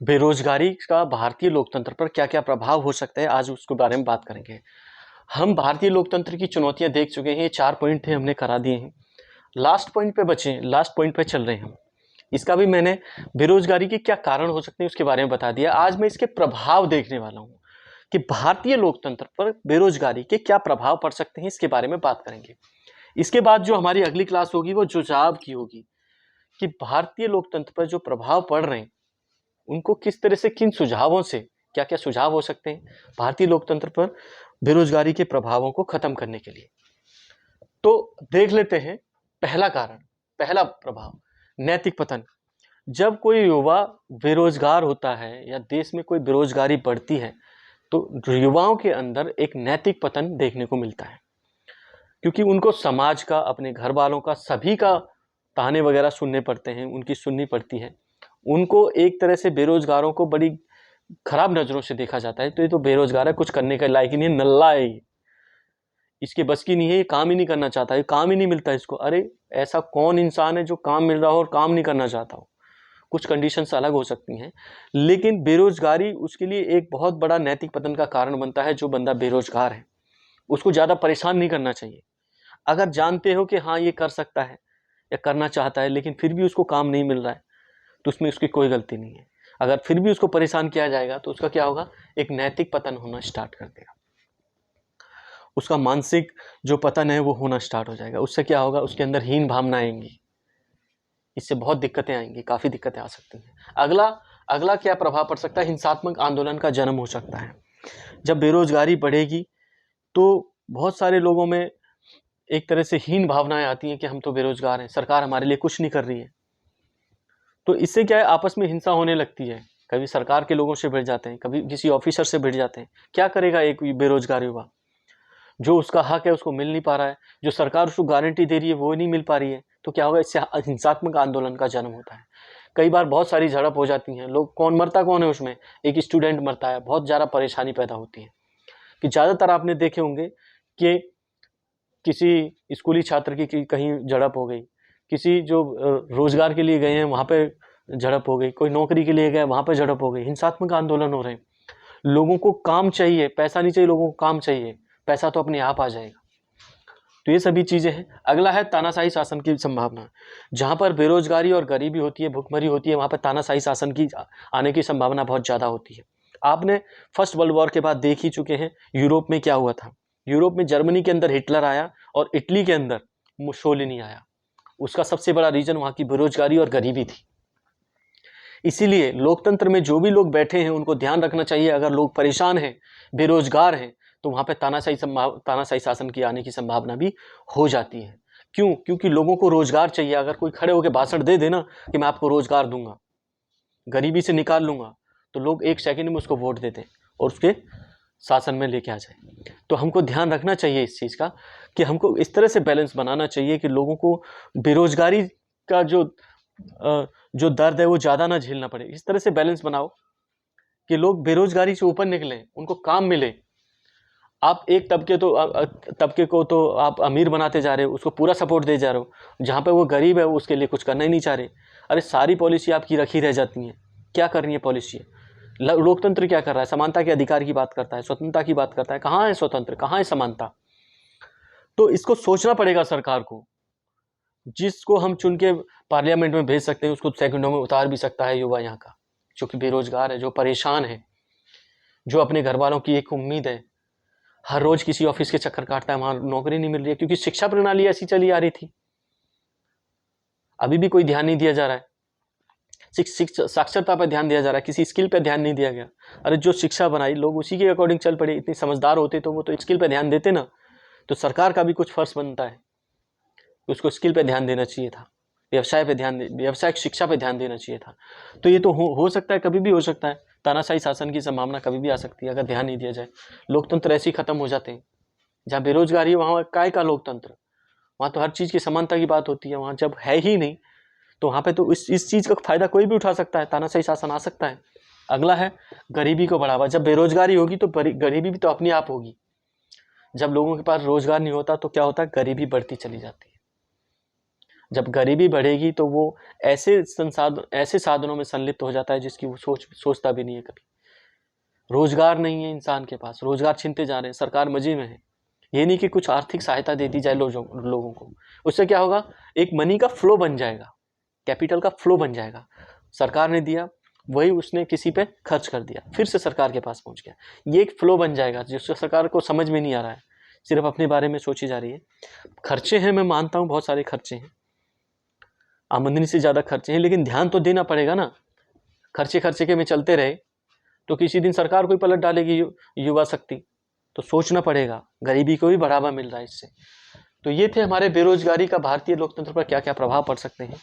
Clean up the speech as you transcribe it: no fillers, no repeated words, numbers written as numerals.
बेरोजगारी का भारतीय लोकतंत्र पर क्या क्या प्रभाव हो सकता है, आज उसके बारे में बात करेंगे। हम भारतीय लोकतंत्र की चुनौतियां देख चुके हैं, ये 4 पॉइंट थे, हमने करा दिए हैं। लास्ट पॉइंट पे बचे हैं, लास्ट पॉइंट पे चल रहे हैं हम। इसका भी मैंने बेरोजगारी के क्या कारण हो सकते हैं उसके बारे में बता दिया। आज मैं इसके प्रभाव देखने वाला हूं कि भारतीय लोकतंत्र पर बेरोजगारी के क्या प्रभाव पड़ सकते हैं, इसके बारे में बात करेंगे। इसके बाद जो हमारी अगली क्लास होगी वो जुझाव की होगी कि भारतीय लोकतंत्र पर जो प्रभाव पड़ रहे हैं उनको किस तरह से, किन सुझावों से, क्या क्या सुझाव हो सकते हैं भारतीय लोकतंत्र पर बेरोजगारी के प्रभावों को खत्म करने के लिए। तो देख लेते हैं पहला कारण, पहला प्रभाव, नैतिक पतन। जब कोई युवा बेरोजगार होता है या देश में कोई बेरोजगारी बढ़ती है तो युवाओं के अंदर एक नैतिक पतन देखने को मिलता है, क्योंकि उनको समाज का, अपने घर वालों का, सभी का ताने वगैरह सुनने पड़ते हैं, उनकी सुननी पड़ती है। उनको एक तरह से बेरोजगारों को बड़ी खराब नजरों से देखा जाता है, तो ये तो बेरोजगार है, कुछ करने के लायक ही नहीं है, नल्ला है ये, इसके बस की नहीं है, ये काम ही नहीं करना चाहता, ये काम ही नहीं मिलता इसको। अरे ऐसा कौन इंसान है जो काम मिल रहा हो और काम नहीं करना चाहता हो? कुछ कंडीशंस अलग हो सकती हैं, लेकिन बेरोजगारी उसके लिए एक बहुत बड़ा नैतिक पतन का कारण बनता है। जो बंदा बेरोजगार है उसको ज्यादा परेशान नहीं करना चाहिए। अगर जानते हो कि हाँ ये कर सकता है या करना चाहता है लेकिन फिर भी उसको काम नहीं मिल रहा है, तो उसमें उसकी कोई गलती नहीं है। अगर फिर भी उसको परेशान किया जाएगा तो उसका क्या होगा, एक नैतिक पतन होना स्टार्ट कर देगा, उसका मानसिक जो पतन है वो होना स्टार्ट हो जाएगा। उससे क्या होगा, उसके अंदर हीन भावना आएंगी, इससे बहुत दिक्कतें आएंगी, काफी दिक्कतें आ सकती हैं। अगला अगला क्या प्रभाव पड़ सकता है, हिंसात्मक आंदोलन का जन्म हो सकता है। जब बेरोजगारी बढ़ेगी तो बहुत सारे लोगों में एक तरह से हीन भावनाएं आती हैं कि हम तो बेरोजगार हैं, सरकार हमारे लिए कुछ नहीं कर रही है। तो इससे क्या है, आपस में हिंसा होने लगती है। कभी सरकार के लोगों से भिड़ जाते हैं, कभी किसी ऑफिसर से भिड़ जाते हैं। क्या करेगा एक बेरोजगार युवा, जो उसका हक है उसको मिल नहीं पा रहा है, जो सरकार उसको गारंटी दे रही है वो नहीं मिल पा रही है, तो क्या होगा, इससे हिंसात्मक आंदोलन का जन्म होता है। कई बार बहुत सारी झड़प हो जाती हैं, लोग, कौन मरता कौन है उसमें, एक स्टूडेंट मरता है, बहुत ज़्यादा परेशानी पैदा होती है। कि ज़्यादातर आपने देखे होंगे कि किसी स्कूली छात्र की कहीं झड़प हो गई, किसी जो रोजगार के लिए गए हैं वहाँ पे झड़प हो गई, कोई नौकरी के लिए गया वहाँ पे झड़प हो गई। हिंसात्मक आंदोलन हो रहे हैं, लोगों को काम चाहिए, पैसा नहीं चाहिए, लोगों को काम चाहिए, पैसा तो अपने आप आ जाएगा। तो ये सभी चीजें हैं। अगला है तानाशाही शासन की संभावना। जहां पर बेरोजगारी और गरीबी होती है, भुखमरी होती है, वहां पर तानाशाही शासन की आने की संभावना बहुत ज्यादा होती है। आपने फर्स्ट वर्ल्ड वॉर के बाद देख ही चुके हैं यूरोप में क्या हुआ था। यूरोप में जर्मनी के अंदर हिटलर आया और इटली के अंदर मुसोलिनी आया। उसका सबसे बड़ा रीजन वहां की बेरोजगारी और गरीबी थी। इसीलिए लोकतंत्र में जो भी लोग बैठे हैं उनको ध्यान रखना चाहिए, अगर लोग परेशान हैं, बेरोजगार हैं, तो वहां पे तानाशाही शासन की आने की संभावना भी हो जाती है। क्यों? क्योंकि लोगों को रोजगार चाहिए। अगर कोई खड़े होकर भाषण दे देना कि मैं आपको रोजगार दूंगा, गरीबी से निकाल लूंगा, तो लोग एक सेकंड में उसको वोट देते हैं और उसके शासन में लेके आ जाए। तो हमको ध्यान रखना चाहिए इस चीज का, कि हमको इस तरह से बैलेंस बनाना चाहिए कि लोगों को बेरोजगारी का जो दर्द है वो ज्यादा ना झेलना पड़े। इस तरह से बैलेंस बनाओ कि लोग बेरोजगारी से ऊपर निकलें, उनको काम मिले। आप एक तबके को तो आप अमीर बनाते जा रहे हो, उसको पूरा सपोर्ट दे जा रहे हो, जहाँ पे वो गरीब है वो उसके लिए कुछ करना ही नहीं चाह रहे। अरे सारी पॉलिसी आपकी रखी रह जाती हैं, क्या कर रही है पॉलिसी? लोकतंत्र क्या कर रहा है, समानता के अधिकार की बात करता है, स्वतंत्रता की बात करता है। कहाँ है स्वतंत्र, कहाँ है समानता? तो इसको सोचना पड़ेगा सरकार को। जिसको हम चुन के पार्लियामेंट में भेज सकते हैं उसको सेकंडों में उतार भी सकता है युवा यहाँ का, जो कि बेरोजगार है, जो परेशान है, जो अपने घर वालों की एक उम्मीद है, हर रोज किसी ऑफिस के चक्कर काटता है, वहां नौकरी नहीं मिल रही है, क्योंकि शिक्षा प्रणाली ऐसी चली आ रही थी। अभी भी कोई ध्यान नहीं दिया जा रहा है, साक्षरता पर ध्यान दिया जा रहा है, किसी स्किल पर ध्यान नहीं दिया गया। अरे जो शिक्षा बनाई, लोग उसी के अकॉर्डिंग चल पड़े। इतने समझदार होते तो वो तो स्किल पर ध्यान देते ना। तो सरकार का भी कुछ फर्ज बनता है, उसको स्किल पे ध्यान देना चाहिए था, व्यवसाय पे ध्यान व्यावसायिक शिक्षा पे ध्यान देना चाहिए था। तो ये तो हो सकता है, कभी भी हो सकता है। तानाशाही शासन की संभावना कभी भी आ सकती है अगर ध्यान नहीं दिया जाए। लोकतंत्र ऐसे ही खत्म हो जाते हैं। जहाँ बेरोजगारी है वहाँ काय का लोकतंत्र? वहाँ तो हर चीज की समानता की बात होती है। वहाँ जब है ही नहीं तो वहाँ पे तो इस चीज का फायदा कोई भी उठा सकता है, तानाशाही शासन आ सकता है। अगला है गरीबी को बढ़ावा। जब बेरोजगारी होगी तो गरीबी भी तो अपने आप होगी। जब लोगों के पास रोजगार नहीं होता तो क्या होता है, गरीबी बढ़ती चली जाती है। जब गरीबी बढ़ेगी तो वो ऐसे साधनों में संलिप्त हो जाता है जिसकी वो सोचता भी नहीं है कभी। रोजगार नहीं है इंसान के पास, रोजगार छीनते जा रहे हैं, सरकार मजे में है। ये नहीं कि कुछ आर्थिक सहायता दे दी जाए लोगों को, उससे क्या होगा, एक मनी का फ्लो बन जाएगा, कैपिटल का फ्लो बन जाएगा। सरकार ने दिया, वही उसने किसी पे खर्च कर दिया, फिर से सरकार के पास पहुंच गया। ये एक फ्लो बन जाएगा जिससे सरकार को समझ में नहीं आ रहा है, सिर्फ अपने बारे में सोची जा रही है। खर्चे हैं, मैं मानता हूँ बहुत सारे खर्चे हैं, आमदनी से ज़्यादा खर्चे हैं, लेकिन ध्यान तो देना पड़ेगा ना। खर्चे के में चलते रहे तो किसी दिन सरकार को ही पलट डालेगी युवा शक्ति। तो सोचना पड़ेगा, गरीबी को भी बढ़ावा मिल रहा है इससे। तो ये थे हमारे बेरोजगारी का भारतीय लोकतंत्र पर क्या क्या प्रभाव पड़ सकते हैं।